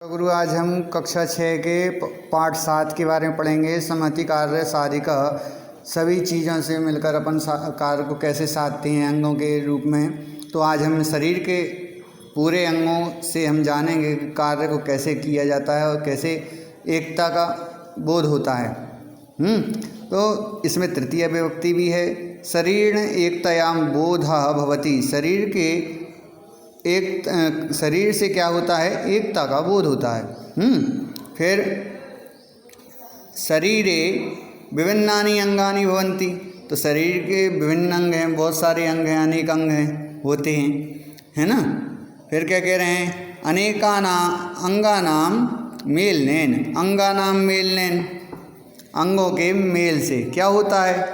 तो गुरु आज हम कक्षा 6 के पाठ 7 के बारे में पढ़ेंगे। समति कार्य साधिका सभी चीज़ों से मिलकर अपन कार्य को कैसे साधते हैं अंगों के रूप में। तो आज हम शरीर के पूरे अंगों से हम जानेंगे कि कार्य को कैसे किया जाता है और कैसे एकता का बोध होता है। तो इसमें तृतीय विभक्ति भी है। शरीर एकतायाम बोधः भवति। शरीर से क्या होता है? एकता का बोध होता है। फिर शरीरे विभिन्नानि अंगानि भवन्ति। तो शरीर के विभिन्न अंग हैं, बहुत सारे अंग हैं, अनेक अंग हैं होते हैं, है ना। फिर क्या कह रहे हैं? अंगानाम मेलनेन। अंगानाम मेलनेन, अंगों के मेल से क्या होता है?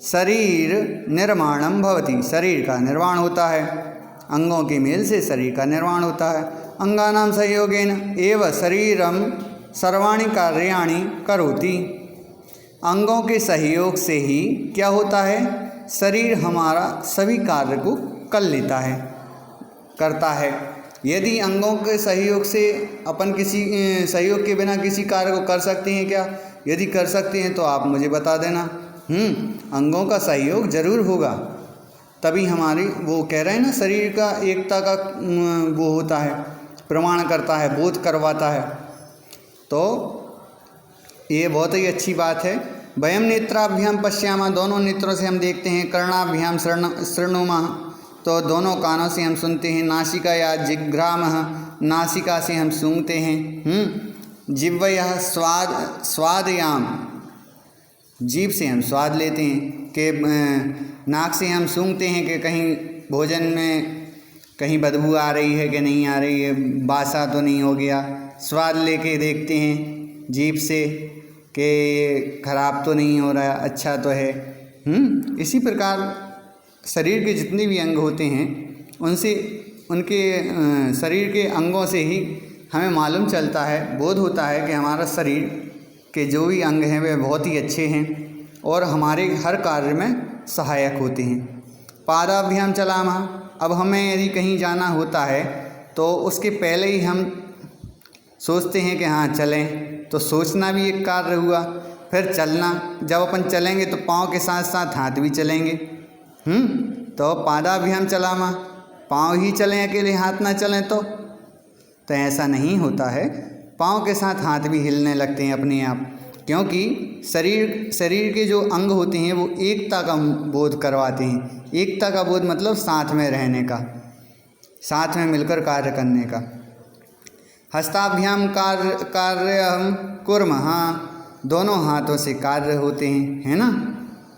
शरीर निर्माणम भवति। शरीर का निर्माण होता है। अंगों के मेल से शरीर का निर्माण होता है। अंगानाम सहयोगेन एव शरीरम सर्वाणि कार्याणि करोति। अंगों के सहयोग से ही क्या होता है? शरीर हमारा सभी कार्य को कर लेता है, करता है। यदि अंगों के सहयोग से अपन किसी सहयोग के बिना किसी कार्य को कर सकते हैं क्या? यदि कर सकते हैं तो आप मुझे बता देना। अंगों का सहयोग जरूर होगा, तभी हमारी वो कह रहे हैं ना, शरीर का एकता का वो होता है, प्रमाण करता है, बोध करवाता है। तो ये बहुत ही अच्छी बात है। वयम नेत्राभ्याम पश्यामा, दोनों नेत्रों से हम देखते हैं। कर्णाभ्याम शृणुमः, तो दोनों कानों से हम सुनते हैं। नासिका या जिघ्रामः, नासिका से हम सूंघते हैं। जिह्वयः स्वादयाम, जीभ से हम स्वाद लेते हैं। कि नाक से हम सूंघते हैं कि कहीं भोजन में कहीं बदबू आ रही है कि नहीं आ रही है, बासा तो नहीं हो गया। स्वाद लेके देखते हैं जीभ से कि खराब तो नहीं हो रहा, अच्छा तो है। इसी प्रकार शरीर के जितने भी अंग होते हैं उनसे, उनके शरीर के अंगों से ही हमें मालूम चलता है, बोध होता है कि हमारा शरीर के जो भी अंग हैं वे बहुत ही अच्छे हैं और हमारे हर कार्य में सहायक होते हैं। पादाभ्याम चलामः, अब हमें यदि कहीं जाना होता है तो उसके पहले ही हम सोचते हैं कि हाँ चलें, तो सोचना भी एक कार्य हुआ। फिर चलना, जब अपन चलेंगे तो पाँव के साथ साथ हाथ भी चलेंगे। तो पादाभ्याम चलामः, पाँव ही चलें, अकेले हाथ ना चलें तो ऐसा नहीं होता है। पाँव के साथ हाथ भी हिलने लगते हैं अपने आप, क्योंकि शरीर के जो अंग होते हैं वो एकता का बोध करवाते हैं। एकता का बोध मतलब साथ में रहने का, साथ में मिलकर कार्य करने का। हस्ताभ्याम कार्य हम कुर्मः, दोनों हाथों से कार्य होते हैं, है ना।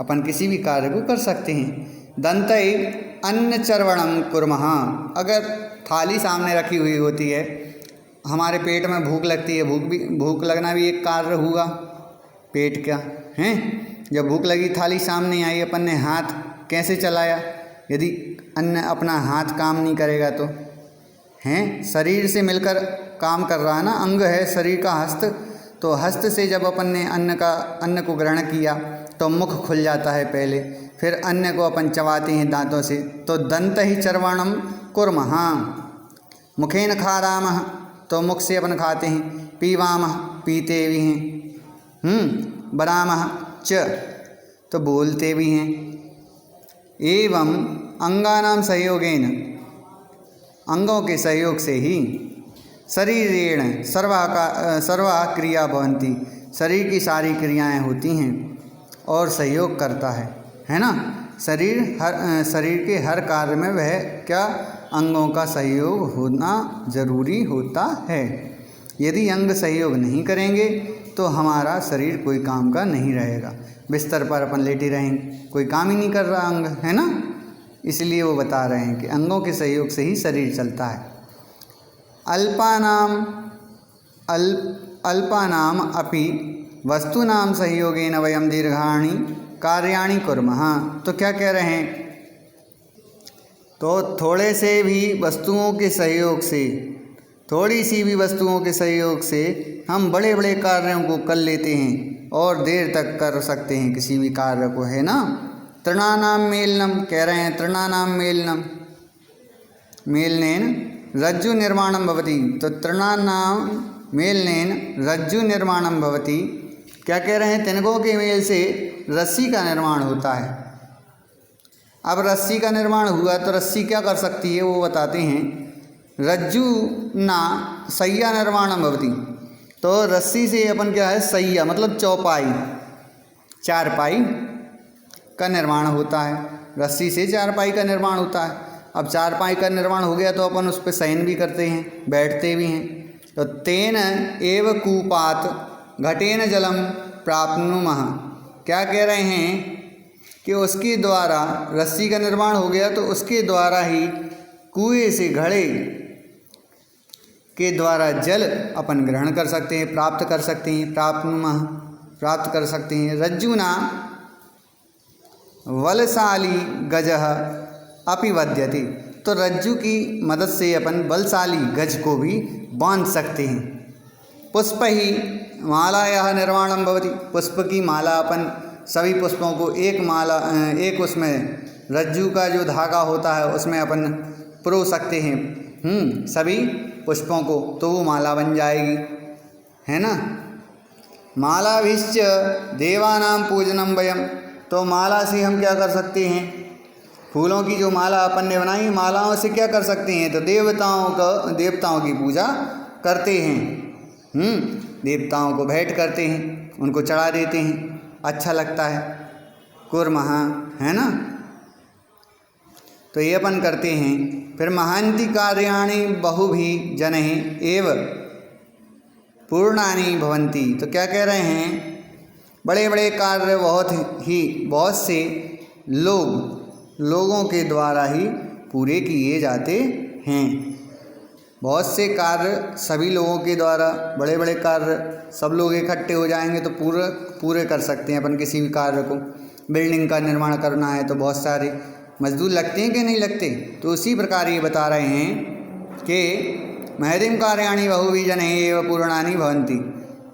अपन किसी भी कार्य को कर सकते हैं। दंतै अन्न चर्वणम कुर्मः, अगर थाली सामने रखी हुई होती है, हमारे पेट में भूख लगती है, भूख लगना भी एक कार्य हुआ पेट का, है। जब भूख लगी, थाली सामने आई, अपन ने हाथ कैसे चलाया? यदि अन्न अपना हाथ काम नहीं करेगा तो, हैं, शरीर से मिलकर काम कर रहा है ना, अंग है शरीर का हस्त। तो हस्त से जब अपन ने अन्न को ग्रहण किया तो मुख खुल जाता है पहले, फिर अन्न को अपन चबाते हैं दांतों से। तो दंत ही चर्वणम कुर्मः। मुखेन खादामः, तो मुख से अपन खाते हैं। पीवामः, पीते भी हैं। वदामः च, तो बोलते भी हैं। एवं अंगानाम सहयोगेन, अंगों के सहयोग से ही शरीरेण सर्वा क्रिया भवन्ति, शरीर की सारी क्रियाएं होती हैं और सहयोग करता है ना। शरीर के हर कार्य में वह क्या, अंगों का सहयोग होना जरूरी होता है। यदि अंग सहयोग नहीं करेंगे तो हमारा शरीर कोई काम का नहीं रहेगा। बिस्तर पर अपन लेटे रहेंगे, कोई काम ही नहीं कर रहा अंग, है ना। इसलिए वो बता रहे हैं कि अंगों के सहयोग से ही शरीर चलता है। अल्पानाम अपि वस्तूनाम सहयोगेन वयम दीर्घाणि कार्याणि कुर्मः। तो क्या कह रहे हैं? तो थोड़े से भी वस्तुओं के सहयोग से, थोड़ी सी भी वस्तुओं के सहयोग से हम बड़े बड़े कार्यों को कर लेते हैं और देर तक कर सकते हैं किसी भी कार्य को, है ना। तृणानाम मेलनम, कह रहे हैं तृणानाम मेलनम, मेलनेन रज्जु निर्माणं भवति। तो तृणानां मेलनेन रज्जु निर्माणं भवति। क्या कह रहे हैं, तिनकों के मेल से रस्सी का निर्माण होता है। अब रस्सी का निर्माण हुआ तो रस्सी क्या कर सकती है वो बताते हैं। रज्जु ना सैया निर्माणं भवति। तो रस्सी से अपन क्या है, सैया मतलब चौपाई, चारपाई का निर्माण होता है। रस्सी से चारपाई का निर्माण होता है। अब चारपाई का निर्माण हो गया तो अपन उस पर शयन भी करते हैं, बैठते भी हैं। तो तेन एव कूपात घटेन जलम प्राप्नुमः। क्या कह रहे हैं कि उसके द्वारा रस्सी का निर्माण हो गया तो उसके द्वारा ही कुएं से, घड़े के द्वारा जल अपन ग्रहण कर सकते हैं, प्राप्त कर सकते हैं। प्राप्नुमः प्राप्त कर सकते हैं। रज्जुना बलशाली गजः अपि वध्यते। तो रज्जु की मदद से अपन बलशाली गज को भी बांध सकते हैं। पुष्प ही मालायाः निर्माणं भवति। पुष्प की माला, अपन सभी पुष्पों को एक माला, एक उसमें रज्जु का जो धागा होता है उसमें अपन पिरो सकते हैं सभी पुष्पों को, तो वो माला बन जाएगी, है ना। मालाभिश्च देवानां पूजनम वयम। तो माला से हम क्या कर सकते हैं, फूलों की जो माला अपन ने बनाई, मालाओं से क्या कर सकते हैं, तो देवताओं की पूजा करते हैं। देवताओं को भेंट करते हैं, उनको चढ़ा देते हैं, अच्छा लगता है। कुर्मः, है ना। तो ये अपन करते हैं। फिर महान्ति कार्याणि बहुभिः जनैः एव पूर्णानि भवन्ति। तो क्या कह रहे हैं, बड़े बड़े कार्य बहुत से लोगों के द्वारा ही पूरे किए जाते हैं। बहुत से कार्य सभी लोगों के द्वारा, बड़े बड़े कार्य सब लोग इकट्ठे हो जाएंगे तो पूरे कर सकते हैं अपन किसी भी कार्य को। बिल्डिंग का निर्माण करना है तो बहुत सारे मजदूर लगते हैं कि नहीं लगते। तो उसी प्रकार ये बता रहे हैं कि महदिम कार्याणि बहुभिः जनैः एव पूर्णानि भवन्ति।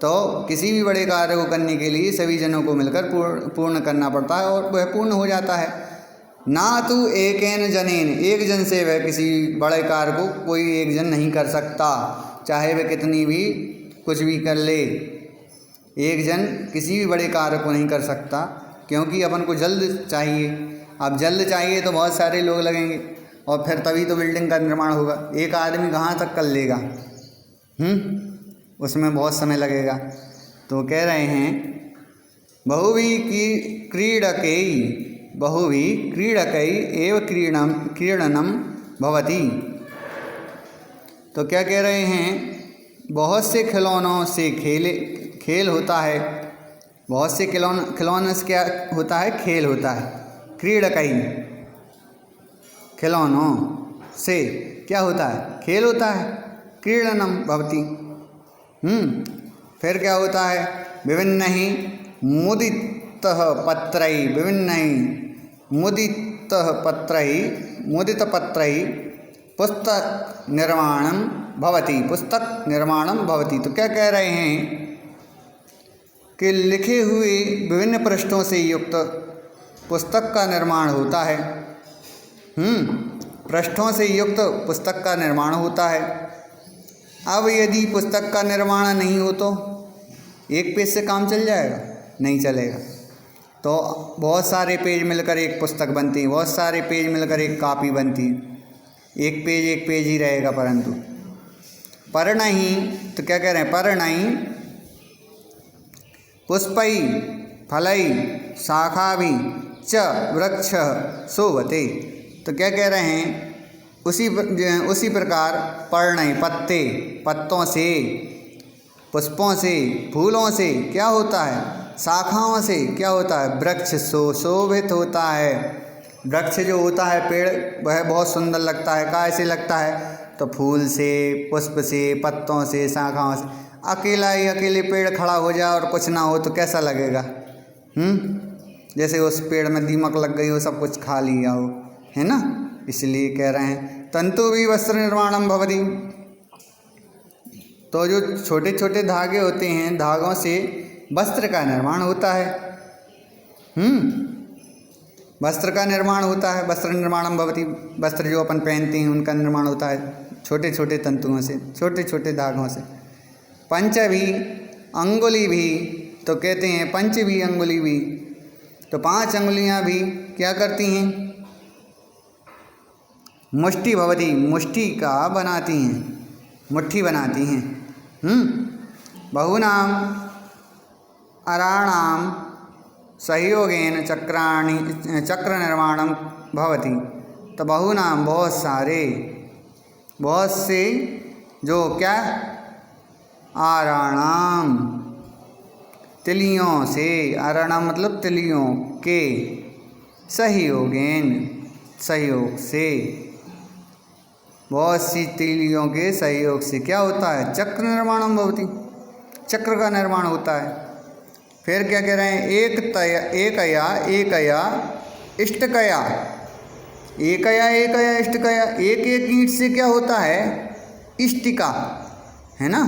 तो किसी भी बड़े कार्य को करने के लिए सभी जनों को मिलकर पूर्ण करना पड़ता है और वह पूर्ण हो जाता है। ना तो एकेन जनेन, एक जन से वह किसी बड़े कार्य को कोई एक जन नहीं कर सकता, चाहे वह कितनी भी कुछ भी कर ले। एक जन किसी भी बड़े कार्य को नहीं कर सकता, क्योंकि अपन को जल्द चाहिए। अब जल्द चाहिए तो बहुत सारे लोग लगेंगे और फिर तभी तो बिल्डिंग का निर्माण होगा। एक आदमी कहाँ तक कर लेगा, उसमें बहुत समय लगेगा। तो कह रहे हैं बहुभिः क्रीडकै एव क्रीडनम भवति। तो क्या कह रहे हैं, बहुत से खिलौनों से खेल होता है। बहुत से खिलौनों से क्या होता है, खेल होता है। क्रीडकै, खिलौनों से क्या होता है, खेल होता है। क्रीडनम भवति, फिर क्या होता है, विभिन्नैः मुदितः पत्रैः, विभिन्नैः मुदितः पत्रैः पुस्तक निर्माणं भवति। पुस्तक निर्माणं भवति। तो क्या कह रहे हैं कि लिखे हुए विभिन्न पृष्ठों से युक्त पुस्तक का निर्माण होता है। पृष्ठों से युक्त पुस्तक का निर्माण होता है। अब यदि पुस्तक का निर्माण नहीं हो तो एक पेज से काम चल जाएगा, नहीं चलेगा। तो बहुत सारे पेज मिलकर एक पुस्तक बनती है, बहुत सारे पेज मिलकर एक कॉपी बनती है। एक पेज ही रहेगा। परंतु पर्णैः, तो क्या कह रहे हैं, पर्णैः पुष्पैः फलैः शाखाभिः च वृक्षः शोभते। तो क्या कह रहे हैं, उसी प्रकार पर्णैः पत्तों से, पुष्पों से, फूलों से क्या होता है, शाखाओं से क्या होता है, वृक्ष शोभित होता है। वृक्ष जो होता है पेड़, वह बहुत सुंदर लगता है। कैसे लगता है, तो फूल से, पुष्प से, पत्तों से, शाखाओं से। अकेले पेड़ खड़ा हो जाए और कुछ ना हो तो कैसा लगेगा, जैसे उस पेड़ में दीमक लग गई हो, सब कुछ खा लिया हो, है ना। इसलिए कह रहे हैं तंतु भी वस्त्र निर्माणम भवति। तो जो छोटे छोटे धागे होते हैं, धागों से वस्त्र का निर्माण होता है। वस्त्र का निर्माण होता है। वस्त्र निर्माणम भवति। वस्त्र जो अपन पहनते हैं उनका निर्माण होता है। छोटे छोटे तंतुओं से, छोटे छोटे धागों से। पंचभी अंगुली भी, तो कहते हैं पंचभी अंगुली भी, तो 5 अंगुलियां भी क्या करती हैं? मुष्टि भवती, मुष्टि का बनाती हैं, मुट्ठी बनाती हैं। बहूनाम अराणाम सहयोगेन चक्र निर्माणम भवति। तो बहूनाम बहुत सारे, बहुत से, जो क्या? आराणाम तिलियों से, आराणाम मतलब तिलियों के, सहयोगेन सहयोग से, बहुत सी तिलियों के सहयोग से क्या होता है? चक्र निर्माणम भवति, चक्र का निर्माण होता है। फिर क्या कह रहे हैं? एकया इष्टकया, एकया इष्टकया, एक एक ईंट से क्या होता है? इष्टिका, है ना?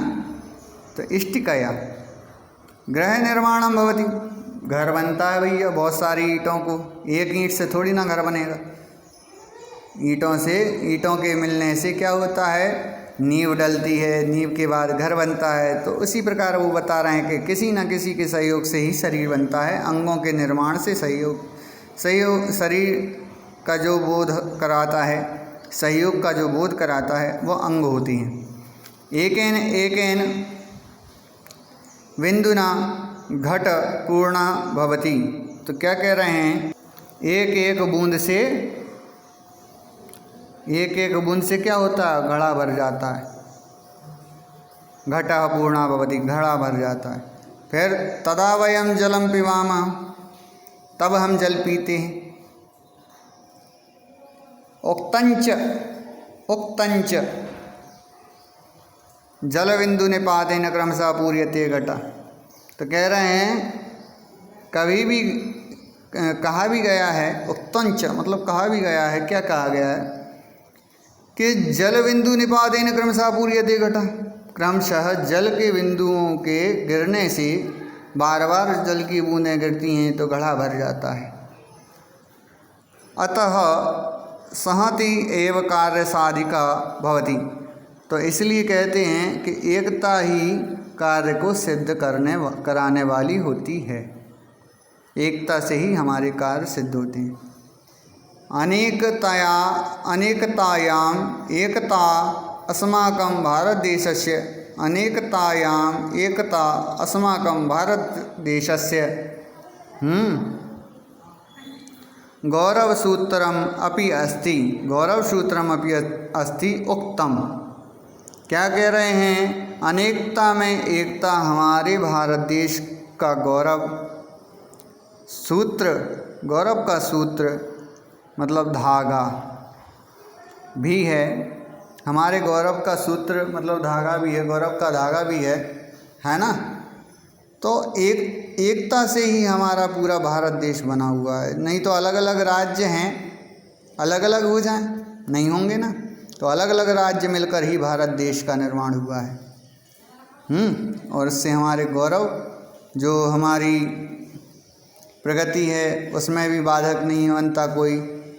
तो इष्टिकया गृह निर्माणम भवति, घर बनता है भैया बहुत सारी ईंटों को, एक ईंट से थोड़ी ना घर बनेगा। ईंटों के मिलने से क्या होता है? नींव डलती है, नींव के बाद घर बनता है। तो उसी प्रकार वो बता रहे हैं कि किसी न किसी के सहयोग से ही शरीर बनता है। अंगों के निर्माण से सहयोग शरीर का जो बोध कराता है, सहयोग का जो बोध कराता है, वो अंग होती हैं। एकेन बिंदुना घट पूर्णा भवति। तो क्या कह रहे हैं? एक एक बूंद से क्या होता है? घड़ा भर जाता है। घटा पूर्णा भवति, घड़ा भर जाता है। फिर तदा वयम जलम पिबामः, तब हम जल पीते हैं। उक्तंच जल बिंदु निपातेन क्रमशः पूर्यते घटा। तो कह रहे हैं कभी भी कहा भी गया है, उक्तंच मतलब कहा भी गया है, क्या कहा गया है? कि जल बिंदु निपातेन क्रमशः पूर्यते घटा, क्रमशः जल के बिंदुओं के गिरने से, बार बार जल की बूंदें गिरती हैं तो घड़ा भर जाता है। अतः सहति एव कार्य साधिका भवति। तो इसलिए कहते हैं कि एकता ही कार्य को सिद्ध कराने वाली होती है। एकता से ही हमारे कार्य सिद्ध होते हैं। अनेकतायाम एकता अस्माकं भारतदेशस्य, अनेकतायाम एकता अस्माकं भारतदेशस्य गौरवसूत्रम अपि अस्ति, गौरवसूत्रम अपि अस्ति उक्तम। क्या कह रहे हैं? अनेकता में एकता हमारे भारत देश का गौरव सूत्र, गौरव का सूत्र मतलब धागा भी है। हमारे गौरव का सूत्र मतलब धागा भी है, गौरव का धागा भी है ना? तो एकता से ही हमारा पूरा भारत देश बना हुआ है। नहीं तो अलग अलग राज्य हैं, अलग अलग हो जाएं, नहीं होंगे ना। तो अलग अलग राज्य मिलकर ही भारत देश का निर्माण हुआ है। और इससे हमारे गौरव, जो हमारी प्रगति है, उसमें भी बाधक नहीं बनता कोई,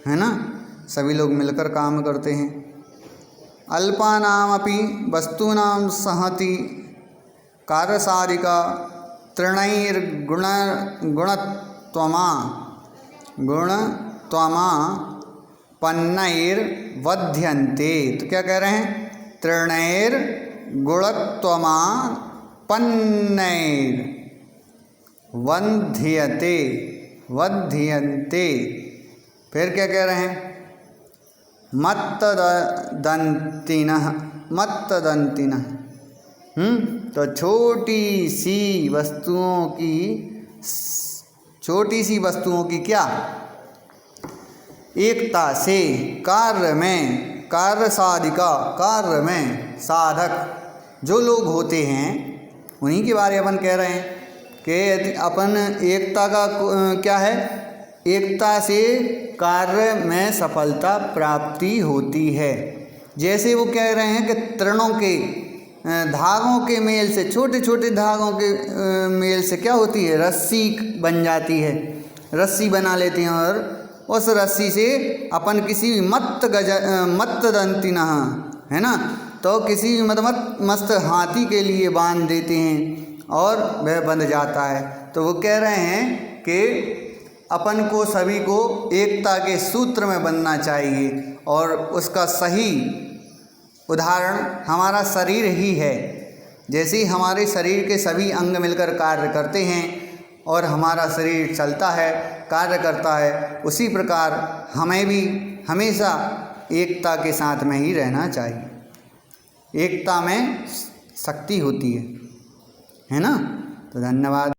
है ना? सभी लोग मिलकर काम करते हैं। अल्पानामपि वस्तूनां सहति कार्यसाधिका गुणत्वमापन्नैर्वध्यन्ते। तो क्या कह रहे हैं? वध्यन्ते। फिर क्या कह रहे हैं? मत्तदन्तिनः। तो छोटी सी वस्तुओं की क्या? एकता से कार्य में साधक जो लोग होते हैं, उन्हीं के बारे में अपन कह रहे हैं कि अपन एकता का क्या है? एकता से कार्य में सफलता प्राप्ति होती है। जैसे वो कह रहे हैं कि तृणों के धागों के मेल से, छोटे छोटे धागों के मेल से क्या होती है? रस्सी बन जाती है, रस्सी बना लेते हैं। और उस रस्सी से अपन किसी भी मत्तदंतिनः, है ना। तो किसी मस्त हाथी के लिए बांध देते हैं और वह बंध जाता है। तो वो कह रहे हैं कि अपन को सभी को एकता के सूत्र में बंधना चाहिए, और उसका सही उदाहरण हमारा शरीर ही है। जैसे ही हमारे शरीर के सभी अंग मिलकर कार्य करते हैं और हमारा शरीर चलता है, कार्य करता है, उसी प्रकार हमें भी हमेशा एकता के साथ में ही रहना चाहिए। एकता में शक्ति होती है ना। तो धन्यवाद।